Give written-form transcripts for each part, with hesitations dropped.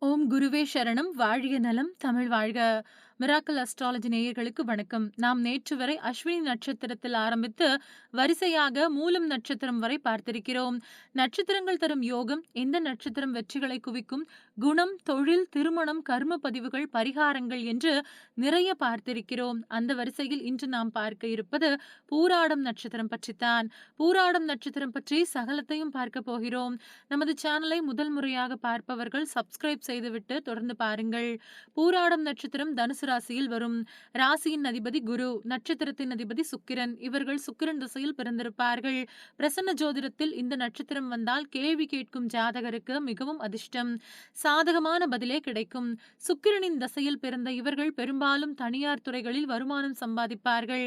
ஓம் குருவே சரணம். வாழிய நலம். தமிழ் வாழ்க. மிராக்கிள் அஸ்ட்ராலஜி நேயர்களுக்கு வணக்கம். நாம் நேற்று வரை அஸ்வினி நட்சத்திரத்தில் ஆரம்பித்து வரிசையாக மூலம் நட்சத்திரம் வரை பார்த்திருக்கிறோம். நட்சத்திரங்கள் தரும் யோகம், எந்த நட்சத்திரம் வெற்றிகளை குவிக்கும், குணம், தொழில், திருமணம், கர்ம பதிவுகள், பரிகாரங்கள் என்று நிறைய பார்த்திருக்கிறோம். அந்த வரிசையில் இன்று நாம் பார்க்க இருப்பது பூராடம் நட்சத்திரம் பற்றித்தான். பூராடம் நட்சத்திரம் பற்றி சகலத்தையும் பார்க்க போகிறோம். நமது சேனலை முதல் முறையாக பார்ப்பவர்கள் சப்ஸ்கிரைப் செய்துவிட்டு தொடர்ந்து பாருங்கள். பூராடம் நட்சத்திரம் தனுசு ராசியில் வரும். ராசியின் அதிபதி குரு, நட்சத்திரத்தின் அதிபதி சுக்கிரன். இவர்கள் சுக்கிரன் திசையில் பிறந்திருப்பார்கள். பிரசன்ன ஜோதிடத்தில் இந்த நட்சத்திரம் வந்தால் கேள்வி கேட்கும் ஜாதகருக்கு மிகவும் அதிர்ஷ்டம், சாதகமான பதிலே கிடைக்கும். சுக்கிரனின் திசையில் பிறந்த இவர்கள் பெரும்பாலும் தனியார் துறைகளில் வருமானம் சம்பாதிப்பார்கள்.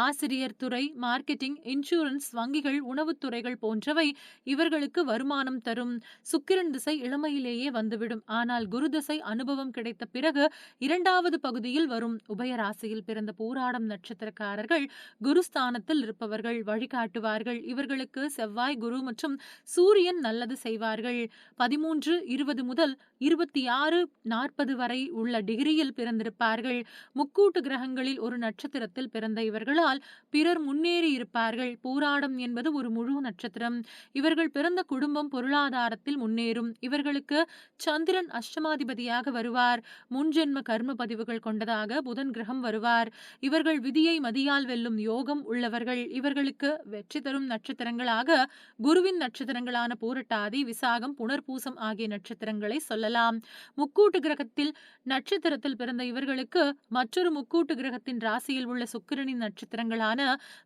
ஆசிரியர் துறை, மார்க்கெட்டிங், இன்சூரன்ஸ், வங்கிகள், உணவுத்துறைகள் போன்றவை இவர்களுக்கு வருமானம் தரும். சுக்கிரன் திசை இளமையிலேயே வந்துவிடும். ஆனால் குரு திசை அனுபவம் கிடைத்த பிறகு இரண்டாவது பகுதியில் வரும். உபயராசியில் பிறந்த பூராடம் நட்சத்திரக்காரர்கள் குருஸ்தானத்தில் இருப்பவர்கள் வழிகாட்டுவார்கள். இவர்களுக்கு செவ்வாய், குரு மற்றும் சூரியன் நல்லது செய்வார்கள். 13, 20 முதல் 26, 40 வரை உள்ள டிகிரியில் பிறந்திருப்பார்கள். முக்கூட்டு கிரகங்களில் ஒரு நட்சத்திரத்தில் பிறந்த இவர்களால் பிறர் முன்னேறி இருப்பார்கள். பூராடம் என்பது ஒரு முழு நட்சத்திரம். இவர்கள் பிறந்த குடும்பம் பொருளாதாரத்தில் முன்னேறும். இவர்களுக்கு சந்திரன் அஷ்டமாதிபதியாக வருவார். முன்ஜென்ம கர்ம பதிவுகள் கொண்டதாக புதன் கிரகம் வருவார். இவர்கள் விதியை மதியால் வெல்லும் யோகம் உள்ளவர்கள். இவர்களுக்கு வெற்றி தரும் நட்சத்திரங்களாக குருவின் நட்சத்திரங்களான பூரட்டாதி, விசாகம், புனர்பூசம் ஆகிய நட்சத்திரங்களை சொல்லலாம். முக்கூட்டு கிரகத்தில் நட்சத்திரத்தில் பிறந்த இவர்களுக்கு மற்றொரு முக்கூட்டு கிரகத்தின் ராசியில் உள்ள சுக்கிரனின் நட்சத்திரங்களான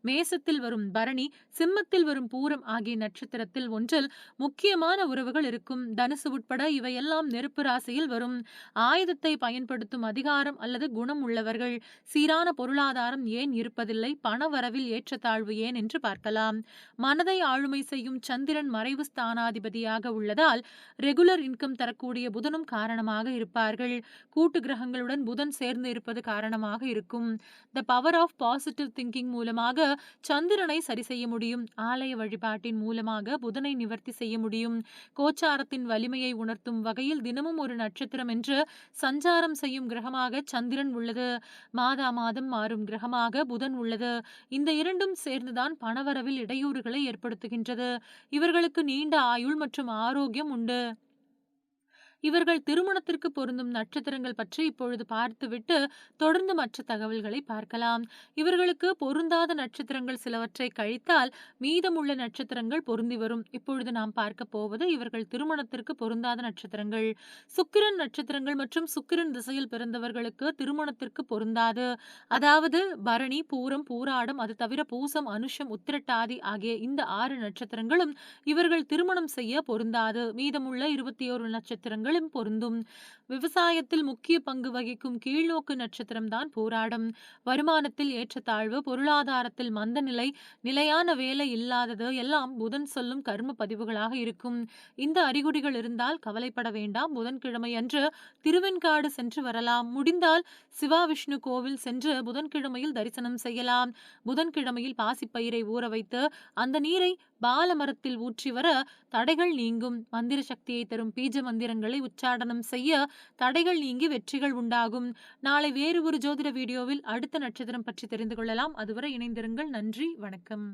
மேசத்தில் வரும் பரணி, சிம்மத்தில் வரும் பூரம் ஆகிய நட்சத்திரத்தில் ஒன்றில் முக்கியமான உறவுகள் இருக்கும். தனுசு உட்பட இவையெல்லாம் நெருப்பு ராசியில் வரும். ஆயுதத்தை பயன்படுத்தும் அதிகாரம் அல்லது குணம் உள்ளவர்கள். சீரான பொருளாதாரம் ஏன் இருப்பதில்லை, பண வரவில் ஏற்றத்தாழ்வு ஏன் என்று பார்க்கலாம். மனதை ஆளுமை செய்யும் சந்திரன் மறைவு ஸ்தானாதிபதியாக உள்ளதால் ரெகுலர் இன்கம் தரக்கூடிய புதனும் காரணமாக இருப்பார்கள். கூட்டு கிரகங்களுடன் புதன் சேர்ந்து இருப்பது காரணமாக இருக்கும். The power of positive thinking மூலமாக சந்திரனை சரி செய்ய முடியும். ஆலய வழிபாட்டின் மூலமாக புதனை நிவர்த்தி செய்ய முடியும். கோச்சாரத்தின் வலிமையை உணர்த்தும் வகையில் தினமும் ஒரு நட்சத்திரம் என்று சஞ்சாரம் செய்யும் கிரகமாக சந்திரன் உள்ளது. மாதா மாதம் மாறும் கிரகமாக புதன் உள்ளது. இந்த இரண்டும் சேர்ந்துதான் பணவரவில் இடையூறுகளை ஏற்படுத்துகின்றது. இவர்களுக்கு நீண்ட ஆயுள் மற்றும் ஆரோக்கியம் உண்டு. இவர்கள் திருமணத்திற்கு பொருந்தும் நட்சத்திரங்கள் பற்றி இப்பொழுது பார்த்துவிட்டு தொடர்ந்து மற்ற தகவல்களை பார்க்கலாம். இவர்களுக்கு பொருந்தாத நட்சத்திரங்கள் சிலவற்றை கழித்தால் மீதமுள்ள நட்சத்திரங்கள் பொருந்தி வரும். இப்பொழுது நாம் பார்க்க போவது இவர்கள் திருமணத்திற்கு பொருந்தாத நட்சத்திரங்கள். சுக்கிரன் நட்சத்திரங்கள் மற்றும் சுக்கிரன் திசையில் பிறந்தவர்களுக்கு திருமணத்திற்கு பொருந்தாது. அதாவது பரணி, பூரம், பூராடம், அது தவிர பூசம், அனுஷம், உத்திரட்டாதி ஆகிய இந்த 6 நட்சத்திரங்களும் இவர்கள் திருமணம் செய்ய பொருந்தாது. மீதமுள்ள 21 நட்சத்திரங்கள் பொருந்தும். விவசாயத்தில் முக்கிய பங்கு வகிக்கும் கீழ்நோக்கு நட்சத்திரம் தான் பூராடம். வருமானத்தில் ஏற்றத்தாழ்வு, பொருளாதாரத்தில் மந்த நிலை, நிலையான வேலை இல்லாதது எல்லாம் புதன் சொல்லும் கர்ம பதிவுகளாக இருக்கும். இந்த அறிகுறிகள் இருந்தால் கவலைப்பட வேண்டாம். புதன்கிழமை அன்று திருவெண்காடு சென்று வரலாம். முடிந்தால் சிவா விஷ்ணு கோவில் சென்று புதன்கிழமையில் தரிசனம் செய்யலாம். புதன்கிழமையில் பாசிப்பயிரை ஊற வைத்து அந்த நீரை பாலமரத்தில் ஊற்றி வர தடைகள் நீங்கும். மந்திர சக்தியை தரும் பீஜ மந்திரங்களை உச்சாடனம் செய்ய தடைகள் நீங்கி வெற்றிகள் உண்டாகும். நாளை வேறு ஒரு ஜோதிட வீடியோவில் அடுத்த நட்சத்திரம் பற்றி தெரிந்து கொள்ளலாம். அதுவரை இணைந்திருங்கள். நன்றி, வணக்கம்.